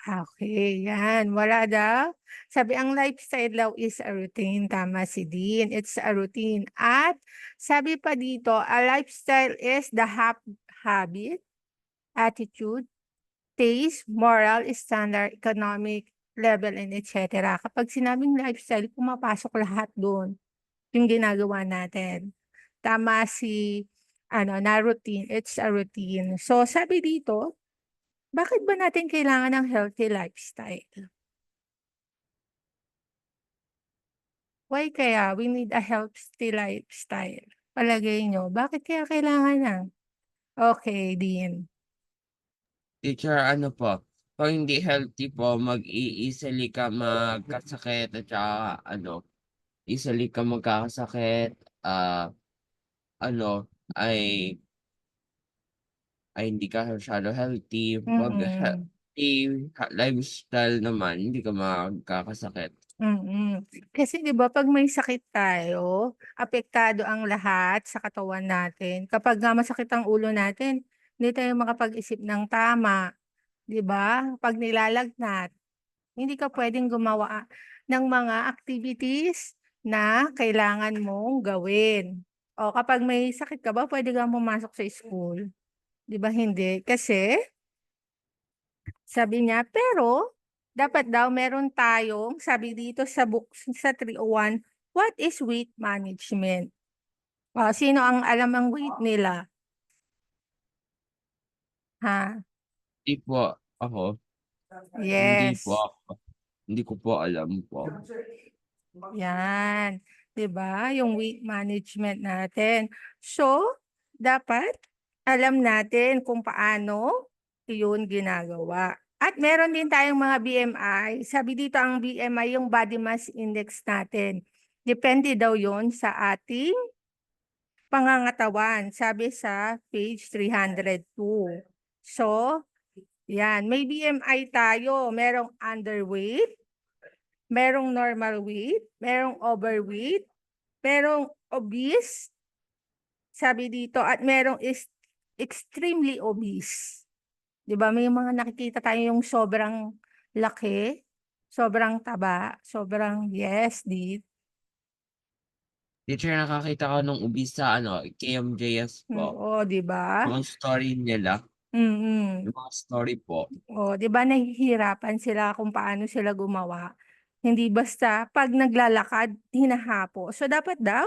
Okay, yan. Wala daw. Sabi, ang lifestyle daw is a routine. Tama si Dean. It's a routine. At sabi pa dito, a lifestyle is the habit, attitude, taste, moral, standard, economic level, and etc. Kapag sinabing lifestyle, pumapasok lahat doon yung ginagawa natin. Tama si na routine. It's a routine. So, sabi dito, bakit ba natin kailangan ng healthy lifestyle? Why kaya we need a healthy lifestyle? Palagay nyo, bakit kaya kailangan na? Okay, Dean. Teacher, ano po, pag hindi healthy po, mag-i-easily ka magkasakit at saka easily ka magkakasakit, ano, ay hindi ka masyado healthy. Pag Mm. healthy lifestyle naman, hindi ka magkakasakit. Kasi 'di ba 'pag may sakit tayo, apektado ang lahat sa katawan natin. Kapag nga masakit ang ulo natin, hindi tayo makapag-isip ng tama, 'di ba? 'Pag nilalagnat, hindi ka puwedeng gumawa ng mga activities na kailangan mong gawin. O kapag may sakit ka ba, puwede kang pumasok sa school? 'Di ba hindi? Kasi sabi niya, pero dapat daw meron tayong sabi dito sa book sa 301, what is weight management? Sino ang alam ang weight nila? Ha? Hindi po ako, hindi po Yes. ako, hindi ko po alam po. Yan, 'di ba? Yung weight management natin. So, dapat alam natin kung paano yun ginagawa. At meron din tayong mga BMI. Sabi dito ang BMI yung body mass index natin. Depende daw yon sa ating pangangatawan. Sabi sa page 302. So, yan. May BMI tayo. Merong underweight, merong normal weight, merong overweight, merong obese, sabi dito, at merong is extremely obese. 'Di ba may mga nakikita tayo yung sobrang laki, sobrang taba, sobrang yes, Teacher, nakakita ko nung ubis sa KMJS po. oo, 'di ba? Mga story nila, Mm. yung mga story po. Oh, 'di ba nahihirapan sila kung paano sila gumawa. Hindi basta 'pag naglalakad hinahapo. So dapat daw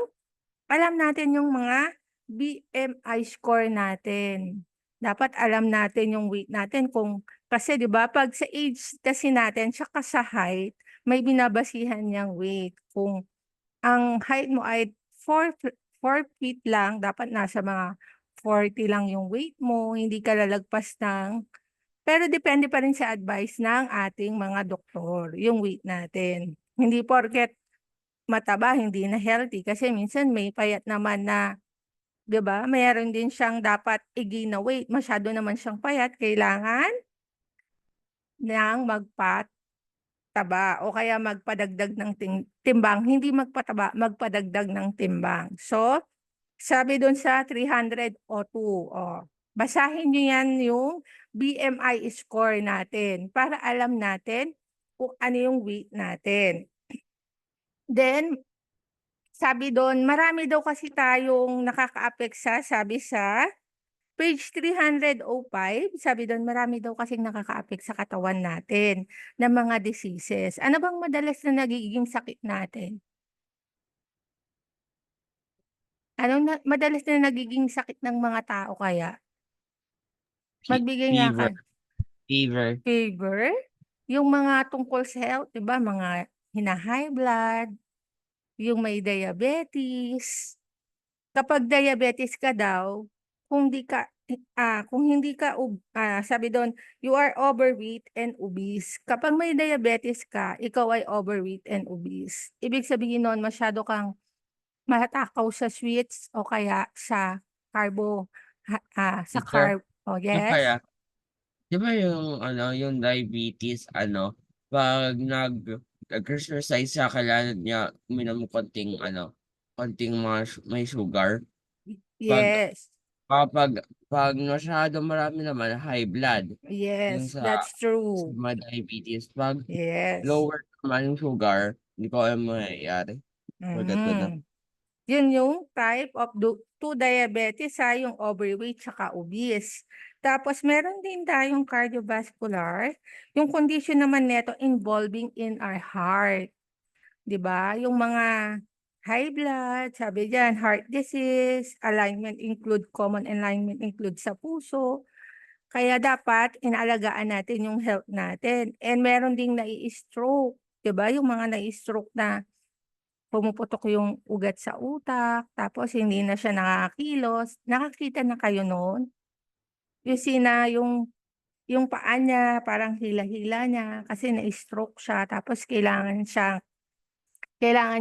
alam natin yung mga BMI score natin. Dapat alam natin yung weight natin kung kasi 'di ba 'pag sa age kasi natin tsaka sa height, may binabasihan niyang weight. Kung ang height mo ay 4 feet lang, dapat nasa mga 40 lang yung weight mo, hindi ka lalagpas ng pero depende pa rin sa advice ng ating mga doktor, yung weight natin. Hindi porket mataba hindi na healthy kasi minsan may payat naman na 'di ba, mayroon din siyang dapat i-gain na weight, masyado naman siyang payat kailangan ng magpataba o kaya magpadagdag ng timbang, hindi magpataba, magpadagdag ng timbang. So, sabi dun sa 302, basahin niyo 'yan yung BMI score natin para alam natin kung ano yung weight natin. Then sabi dun, marami daw kasi tayong nakaka-affect sabi sa page 305, sabi dun marami daw kasing nakaka-affect sa katawan natin ng mga diseases. Ano bang madalas na nagiging sakit natin? Anong madalas na nagiging sakit ng mga tao kaya? Magbigay nga Fever, kayo. fever. Fever? Yung mga tungkol sa health, 'di ba, mga hina-high blood, yung may diabetes. Kapag diabetes ka daw, kung hindi ka sabi dun, you are overweight and obese. Kapag may diabetes ka, ikaw ay overweight and obese. Ibig sabihin nun masyado kang matakaw sa sweets o kaya sa sa Teacher, carb. Oh, yung yes? kaya, di ba yung yung diabetes, 'pag nag-exercise siya kailangan niya uminom ng konting konting may sugar. 'Pag Yes. Kapag masyadong marami naman high blood, yung Yes, sa that's true. mga diabetes. 'Pag Yes. lower naman yung sugar, hindi ko alam mangyayari. Forgot ko na. Mhm. Yun yung type of 2 diabetes, yung overweight tsaka obese. Tapos meron din tayong cardiovascular, yung condition naman neto involving in our heart, 'di ba? Yung mga high blood, sabi diyan, heart disease, common alignment include sa puso. Kaya dapat inaalagaan natin yung health natin. And meron ding nai-stroke, 'di ba? Yung mga nai-stroke na pumuputok yung ugat sa utak, tapos hindi na siya nakakakilos. Nakakita na kayo nun? You see na yung paa niya parang hila-hila niya kasi na-stroke siya tapos kailangan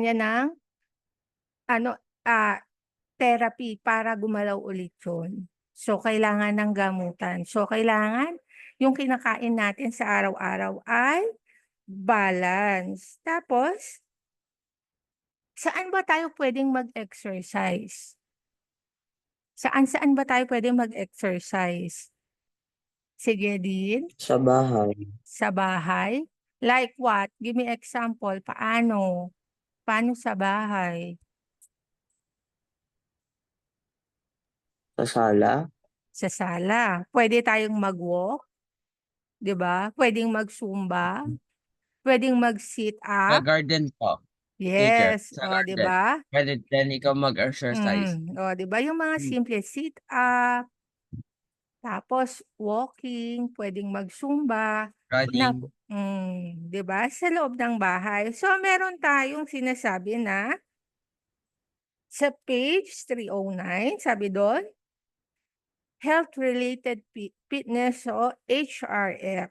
niya ng ano, ah, therapy para gumalaw ulit yun. So, kailangan ng gamutan. So, kailangan yung kinakain natin sa araw-araw ay balance. Tapos, saan ba tayo puwedeng mag-exercise? Saan-saan ba tayo puwedeng mag-exercise? Sige din, Sa bahay, sa bahay? Like what? Give me example, paano? Paano sa bahay? sa sala, Sa sala. Puwede tayong mag-walk, 'di ba? Puwedeng mag-zumba, puwedeng mag-sit Sa up. garden po, teacher, Yes, sa oh, 'di garden. ba? Puwede din ikaw mag-exercise. Oh, 'di ba yung mga Hmm, simple sit up, tapos walking, puwedeng mag-zumba, na running. 'di ba, sa loob ng bahay. So, meron tayong sinasabi na sa page 309, sabi dun, health-related fitness o HRF.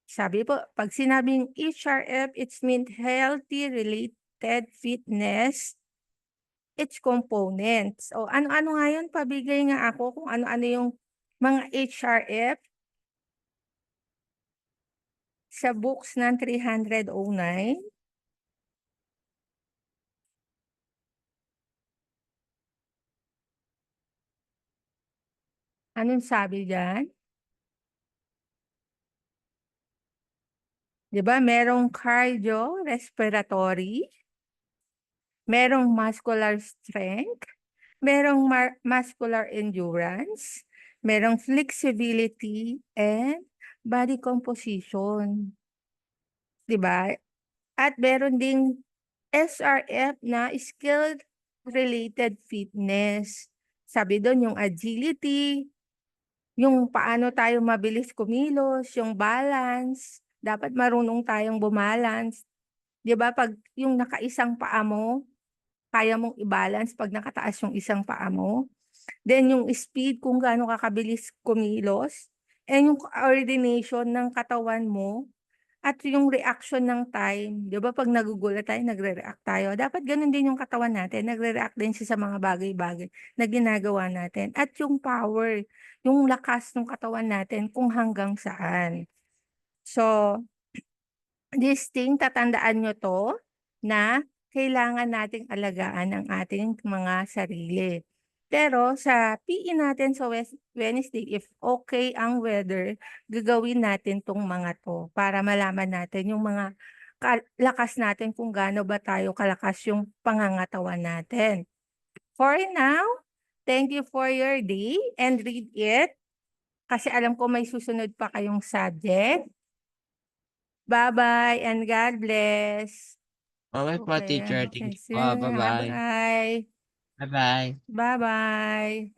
Sabi po, 'pag sinabing HRF, it's mean healthy related fitness, its components. O ano-ano nga yun? Pabigay nga ako kung ano-ano yung mga HRF sa books ng 309. Anong sabi diyan? 'Di ba merong cardio-respiratory, merong muscular strength, merong muscular endurance, merong flexibility, and body composition, 'di ba? At meron ding SRF na skill related fitness. Sabi dun yung agility, yung paano tayo mabilis kumilos, yung balance, dapat marunong tayong bumalance. 'Di ba 'pag yung nakaisang paa mo, kaya mong i-balance 'pag nakataas yung isang paa mo. Then yung speed kung gaano ka kabilis kumilos, and yung coordination ng katawan mo at yung reaction ng time. 'Di ba 'pag nagugulat tayo nagre-react tayo, dapat gano'n din yung katawan natin, nagre-react din siya sa mga bagay-bagay na ginagawa natin. At yung power, yung lakas ng katawan natin kung hanggang saan. So, this thing tatandaan niyo 'to, na kailangan nating alagaan ang ating mga sarili. Pero sa PE natin sa Wednesday, if okay ang weather, gagawin natin 'tong mga 'to para malaman natin yung mga lakas natin kung gaano ba tayo kalakas yung pangangatawan natin. For now, thank you for your day and read it kasi alam ko may susunod pa kayong subject. Bye-bye and God bless. Okey po, Okay, teacher. okay. Thank you See po. you. Ba-bye. Bye-bye. Bye-bye. Bye-bye.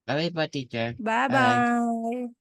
Bye-bye po, teacher. Bye. Bye-bye.